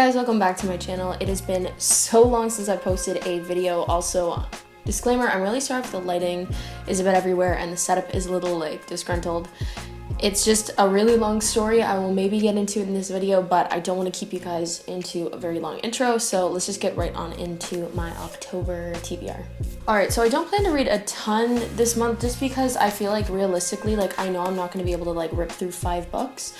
guys, welcome back to my channel. It has been so long since I posted a video. Also, disclaimer, I'm really sorry if the lighting is a bit everywhere and the setup is a little like disgruntled. It's just a really long story. I will maybe get into it in this video, but I don't want to keep you guys into a very long intro, so let's just get right on into my October TBR. Alright, so I don't plan to read a ton this month just because I feel like realistically, like I know I'm not going to be able to like rip through 5 books.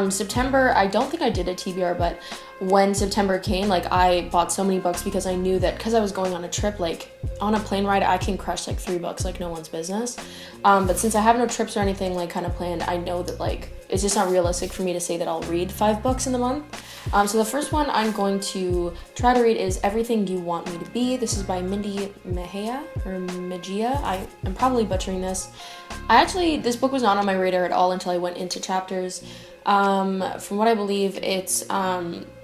September, I don't think I did a TBR, but when September came, like I bought so many books because I knew that because I was going on a trip, like on a plane ride, I can crush like 3 books like no one's business. But since I have no trips or anything like kind of planned, I know that like it's just not realistic for me to say that I'll read 5 books in the month. So the first one I'm going to try to read is Everything You Want Me to Be. This is by Mindy Mejia or Mejia. I'm probably butchering this. This book was not on my radar at all until I went into chapters. From what I believe, it's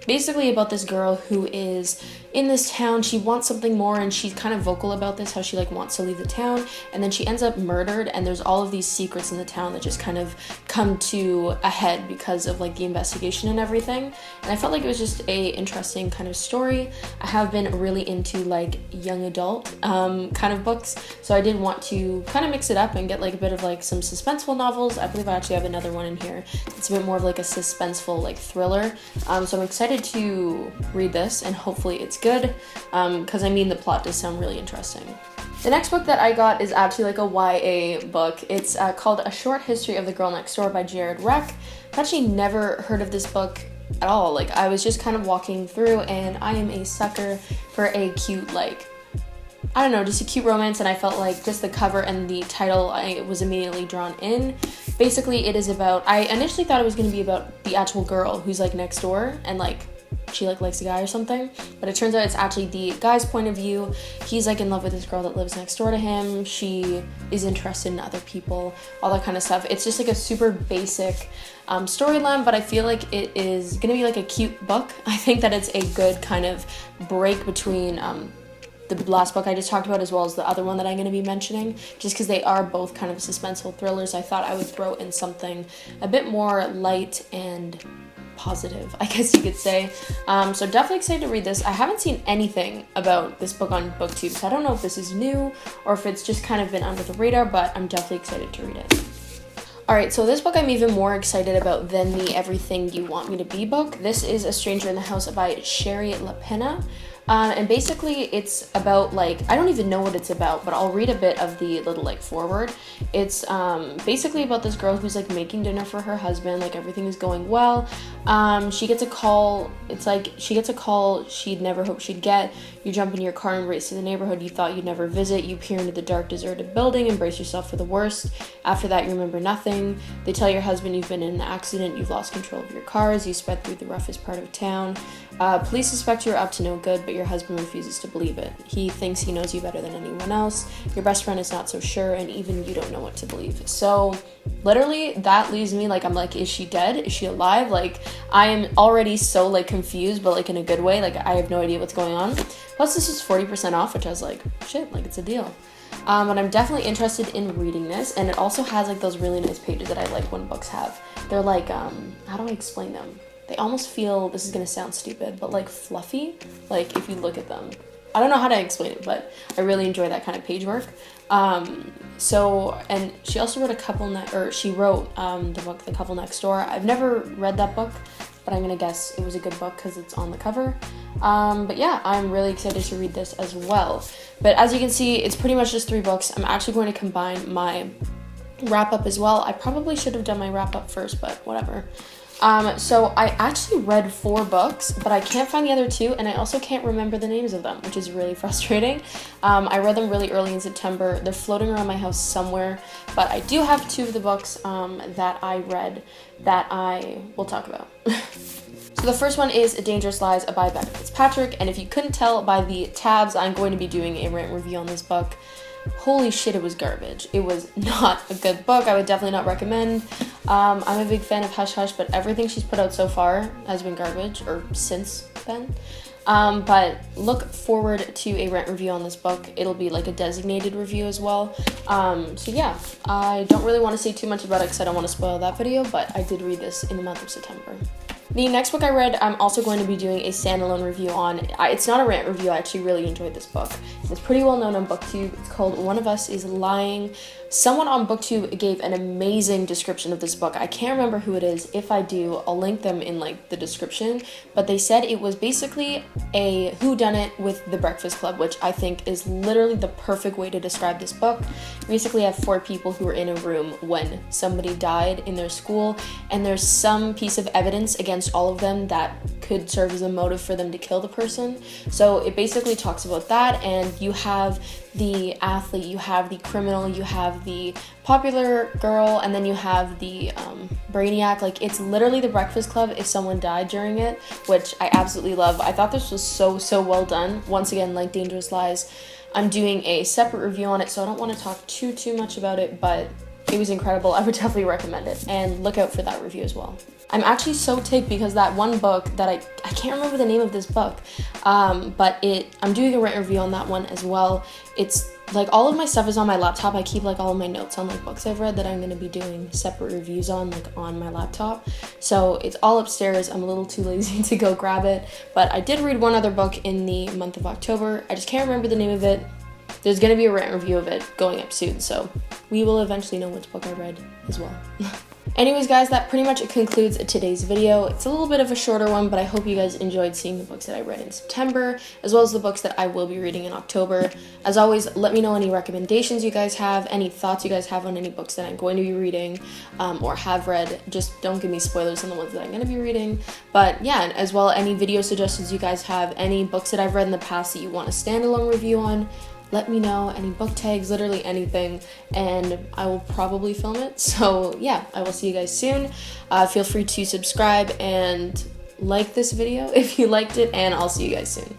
basically about this girl who is in this town. She wants something more, and she's kind of vocal about this, how she like wants to leave the town, and then she ends up murdered, and there's all of these secrets in the town that just kind of come to a head because of like the investigation and everything. And I felt like it was just a interesting kind of story. I have been really into like young adult kind of books, so I did want to kind of mix it up and get like a bit of like some suspenseful novels. I believe I actually have another one in here. It's a bit more of like a suspenseful like thriller, so I'm excited to read this and hopefully it's good, because I mean the plot does sound really interesting. The next book that I got is actually like a YA book. It's called A Short History of the Girl Next Door by Jared Reck. I've actually never heard of this book at all. Like I was just kind of walking through, and I am a sucker for a cute like, I don't know, just a cute romance, and I felt like just the cover and the title, I was immediately drawn in. Basically, it is about, I initially thought it was going to be about the actual girl who's like next door and like she like likes a guy or something, but it turns out it's actually the guy's point of view. He's like in love with this girl that lives next door to him. She is interested in other people, all that kind of stuff. It's just like a super basic storyline, but I feel like it is gonna be like a cute book. I think that it's a good kind of break between the last book I just talked about as well as the other one that I'm going to be mentioning, just because they are both kind of suspenseful thrillers. I thought I would throw in something a bit more light and positive, I guess you could say. So definitely excited to read this. I haven't seen anything about this book on BookTube, so I don't know if this is new or if it's just kind of been under the radar, but I'm definitely excited to read it. Alright, so this book I'm even more excited about than the Everything You Want Me to Be book. This is A Stranger in the House by Sherry LaPena. And basically it's about like, I don't even know what it's about, but I'll read a bit of the little like foreword. It's basically about this girl who's like making dinner for her husband, like everything is going well. She gets a call. It's like she gets a call she'd never hoped she'd get. You jump in your car and race to the neighborhood you thought you'd never visit. You peer into the dark, deserted building and brace yourself for the worst. After that, you remember nothing. They tell your husband you've been in an accident, you've lost control of your cars, you sped through the roughest part of town. Police suspect you're up to no good, but your husband refuses to believe it. He thinks he knows you better than anyone else. Your best friend is not so sure, and even you don't know what to believe. So literally that leaves me like, I'm like, is she dead? Is she alive? Like I am already so like confused, but like in a good way. Like I have no idea what's going on. Plus this is 40% off, which I was like, shit, like it's a deal. But I'm definitely interested in reading this, and it also has like those really nice pages that I like when books have. They're like, how do I explain them? They almost feel, this is gonna sound stupid, but like fluffy, like if you look at them. I don't know how to explain it, but I really enjoy that kind of page work. And she also wrote she wrote the book The Couple Next Door. I've never read that book, but I'm gonna guess it was a good book because it's on the cover. But yeah, I'm really excited to read this as well. But as you can see, it's pretty much just 3 books. I'm actually going to combine my wrap up as well. I probably should have done my wrap up first, but whatever. So I actually read 4 books, but I can't find the other 2, and I also can't remember the names of them, which is really frustrating. I read them really early in September. They're floating around my house somewhere, but I do have 2 of the books that I read that I will talk about. So the first one is Dangerous Liza by Becca Fitzpatrick, and if you couldn't tell by the tabs, I'm going to be doing a rant review on this book. Holy shit, it was garbage. It was not a good book. I would definitely not recommend. I'm a big fan of Hush Hush, but everything she's put out so far has been garbage, or since then. But look forward to a rant review on this book. It'll be like a designated review as well. So yeah, I don't really want to say too much about it because I don't want to spoil that video, but I did read this in the month of September. The next book I read, I'm also going to be doing a standalone review on. It's not a rant review, I actually really enjoyed this book. It's pretty well known on BookTube. It's called One of Us is Lying. Someone on BookTube gave an amazing description of this book. I can't remember who it is. If I do, I'll link them in like the description. But they said it was basically a whodunit with The Breakfast Club, which I think is literally the perfect way to describe this book. You basically have 4 people who were in a room when somebody died in their school, and there's some piece of evidence against all of them that could serve as a motive for them to kill the person. So it basically talks about that, and you have the athlete, you have the criminal, you have the popular girl, and then you have the brainiac. Like, it's literally The Breakfast Club if someone died during it, which I absolutely love. I thought this was so well done. Once again, like Dangerous Liza, I'm doing a separate review on it, so I don't want to talk too much about it, but it was incredible. I would definitely recommend it, and look out for that review as well. I'm actually so ticked because that one book that I can't remember the name of this book, but I'm doing a rant review on that one as well. It's like all of my stuff is on my laptop. I keep like all of my notes on like books I've read that I'm going to be doing separate reviews on, like on my laptop. So it's all upstairs. I'm a little too lazy to go grab it, but I did read one other book in the month of October. I just can't remember the name of it. There's going to be a rant review of it going up soon, so we will eventually know which book I read as well. Anyways, guys, that pretty much concludes today's video. It's a little bit of a shorter one, but I hope you guys enjoyed seeing the books that I read in September, as well as the books that I will be reading in October. As always, let me know any recommendations you guys have, any thoughts you guys have on any books that I'm going to be reading or have read. Just don't give me spoilers on the ones that I'm going to be reading. But yeah, and as well, any video suggestions you guys have, any books that I've read in the past that you want a standalone review on, let me know, any book tags, literally anything, and I will probably film it. So yeah, I will see you guys soon. Feel free to subscribe and like this video if you liked it, and I'll see you guys soon.